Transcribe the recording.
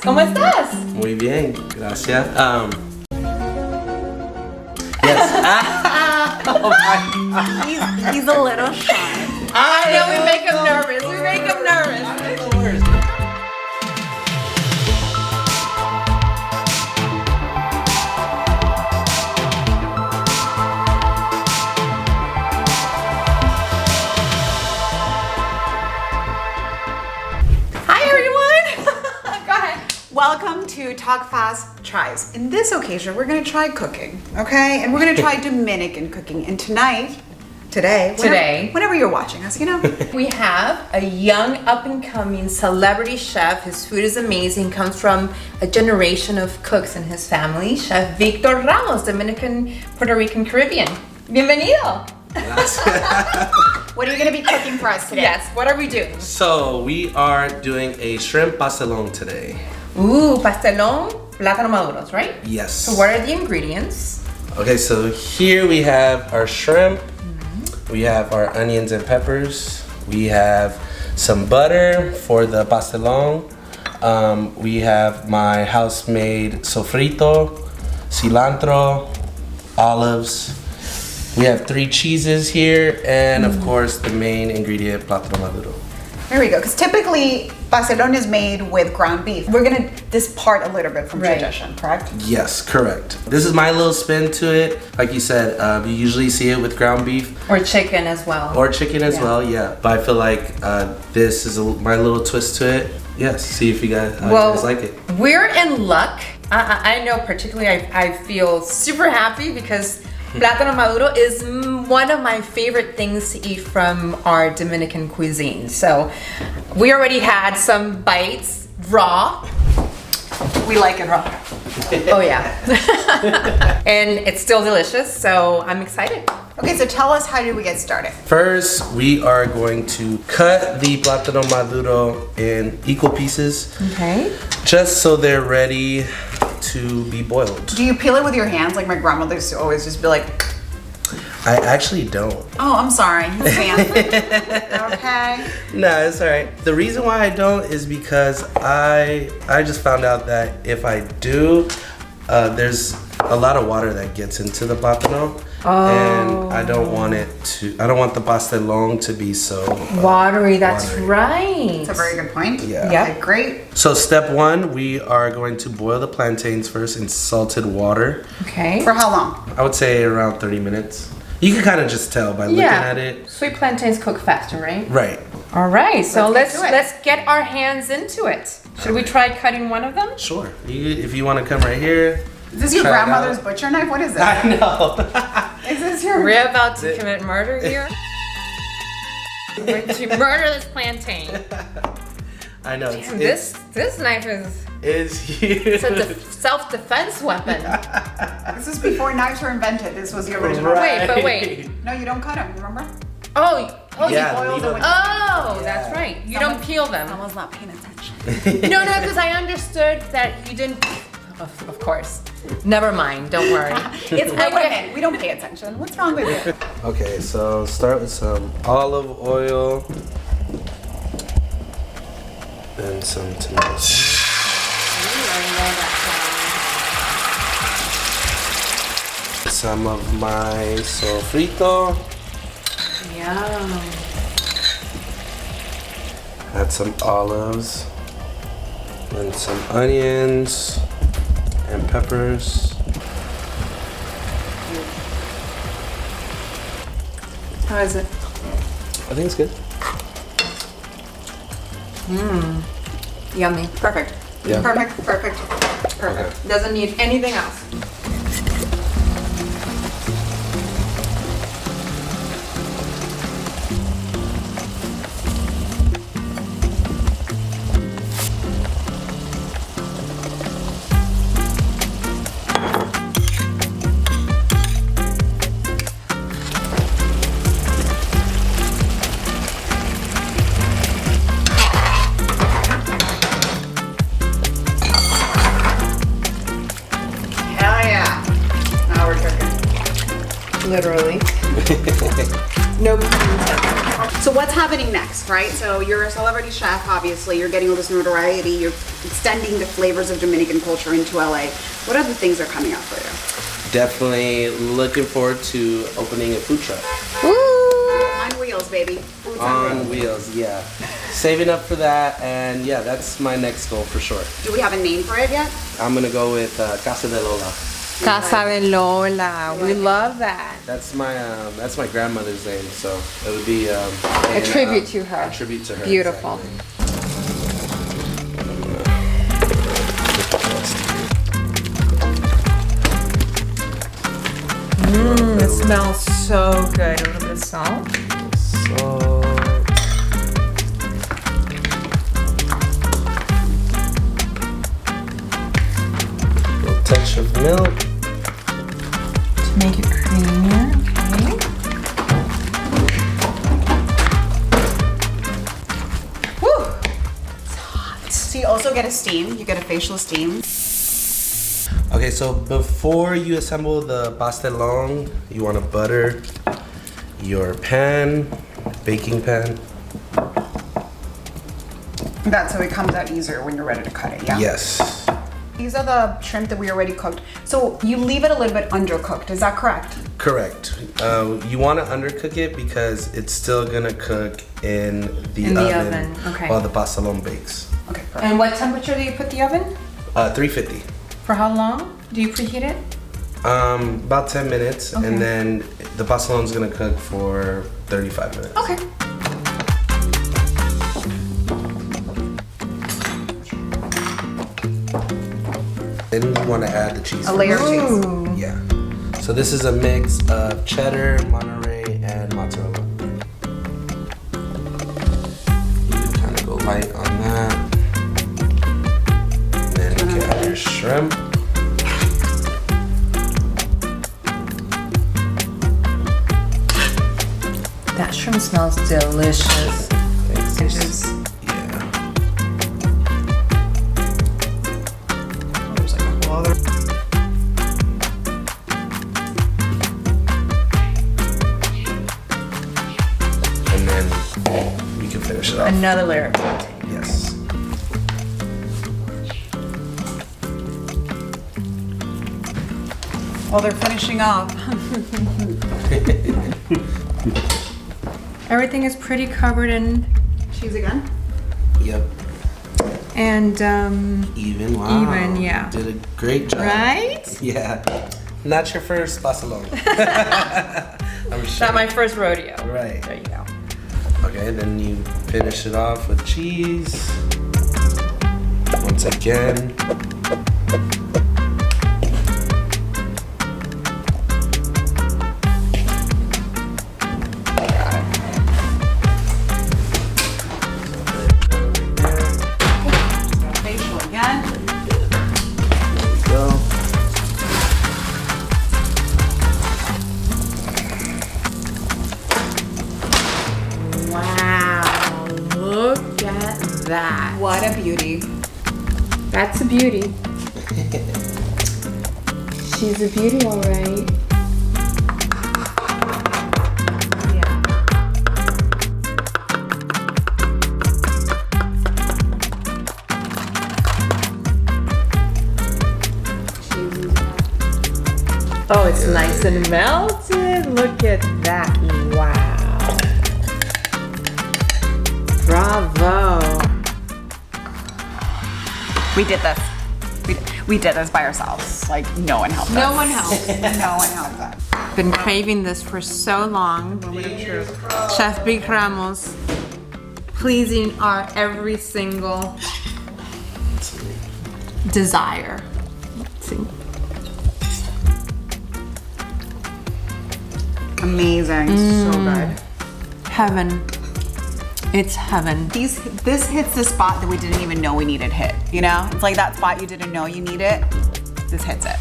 ¿Cómo estás? Muy bien, gracias. Yes. Oh my God. He's a little shy. I know, we make him nervous. We make him nervous. Hi everyone. Go ahead. Welcome to Talk Fast Tries. In this occasion, we're gonna try cooking, okay? And we're gonna try Dominican cooking. And today, whenever you're watching us, you know. We have a young up-and-coming celebrity chef. His food is amazing. Comes from a generation of cooks in his family. Chef Victor Ramos, Dominican, Puerto Rican, Caribbean. Bienvenido. What are you gonna be cooking for us today? Yes, what are we doing? So we are doing a shrimp pastelon today. Ooh, pastelón, plátano maduros, right? Yes. So what are the ingredients? Okay, so here we have our shrimp. We have our onions and peppers. We have some butter for the pastelon. We have my house-made sofrito, cilantro, olives. We have 3 cheeses here, and of course the main ingredient, plátano maduro. There we go. Because typically, pastelón is made with ground beef. We're gonna depart a little bit from tradition, correct? Yes, correct. This is my little spin to it. Like you said, you usually see it with ground beef. Or chicken as well. Or chicken as well, yeah. But I feel like this is my little twist to it. Yes, see if you guys, you guys like it. We're in luck. I know particularly I feel super happy because plátano maduro is one of my favorite things to eat from our Dominican cuisine. So we already had some bites raw. We like it raw. Oh yeah. And it's still delicious, so I'm excited. Okay, so tell us, how do we get started? First, we are going to cut the plátano maduro in equal pieces. Okay. Just so they're ready to be boiled. Do you peel it with your hands? Like my grandmother used to always just be like, I actually don't. oh, I'm sorry, you fancy. Okay. No, it's alright. The reason why I don't is because I just found out that if I do, there's a lot of water that gets into the plátano. And I don't want the pastelón to be so Watery, that's watery. Right. That's a very good point. Yeah. Yep. Okay, great. So step 1, we are going to boil the plantains first in salted water. Okay. For how long? I would say around 30 minutes. You can kind of just tell by looking at it. Sweet plantains cook faster, right? Right. All right, so Let's get to it. let's get our hands into it. Should we try cutting one of them? Sure. If you want to come right here. Is this your Try it grandmother's out. butcher knife? What is it? I know. Is this your... We're about to commit murder here. We're going to murder this plantain. I know. Damn, this knife is It's huge. it's a self-defense weapon. This is before knives were invented. This was the original. Right. Wait. No, you don't cut them, remember? Oh, Yeah, you boil leave them them. with... oh, that's right. You don't peel them. Someone's not paying attention. No, because I understood that you didn't. Of course. Never mind. Don't worry. It's women. We don't pay attention. What's wrong with you? Okay, so start with some olive oil and some tomatoes. Some of my sofrito. Yum. Add some olives and some onions and peppers. How is it? I think it's good. Yummy. Perfect. Yeah. Perfect. Okay. Doesn't need anything else. Literally. No pun intended. So what's happening next, right? So you're a celebrity chef, obviously. You're getting all this notoriety. You're extending the flavors of Dominican culture into LA. What other things are coming up for you? Definitely looking forward to opening a food truck. Woo! On wheels, baby. Food's On wheels, yeah. Saving up for that, and yeah, that's my next goal for sure. Do we have a name for it yet? I'm gonna go with Casa de Lola. Casa de Lola. We love that. That's my grandmother's name, so it would be A tribute to her. A tribute to her. Beautiful. Exactly. It smells so good. A little bit of salt. Salt. A little touch of milk. To make it creamier, okay. Woo! It's hot. So you also get a steam. You get a facial steam. Okay, so before you assemble the pastelon, you want to butter your pan, baking pan. That's so it comes out easier when you're ready to cut it, yeah? Yes. These are the shrimp that we already cooked. So you leave it a little bit undercooked, is that correct? Correct. You want to undercook it because it's still gonna cook in the oven, okay. while the pastelon bakes. Okay, perfect. And what temperature do you put the oven? 350. For how long do you preheat it? About 10 minutes, Okay. and then the pastelon's gonna cook for 35 minutes. Okay. Then you want to add the cheese. A layer of cheese. Ooh. Yeah. So this is a mix of cheddar, Monterey, and mozzarella. You can kind of go light on that. Then you can add your shrimp. That shrimp smells delicious. Thanks. It is. Yeah. There's like a whole other... And then we can finish it off. Another layer of protein. Yes. While they're finishing up. Everything is pretty covered in Cheese again? Yep. and Even. Wow. Even, yeah. Did a great job. right? Yeah. Not your first pastelon. I'm sure. Not my first rodeo. Right. There you go. Okay, then you finish it off with cheese. Once again. Facial again. There we go. Wow, look at that. What a beauty. That's a beauty. She's a beauty, all right. Yeah. Oh, it's nice and melted. Look at that. Wow. Bravo. We did this. We did this by ourselves. Like, no one helped us. No one helped. No one helped us. Been craving this for so long. Chef Victor Ramos, pleasing our every single desire. Let's see. Amazing. So good. Heaven. It's heaven. This hits the spot that we didn't even know we needed hit. You know? It's like that spot you didn't know you need it. This hits it.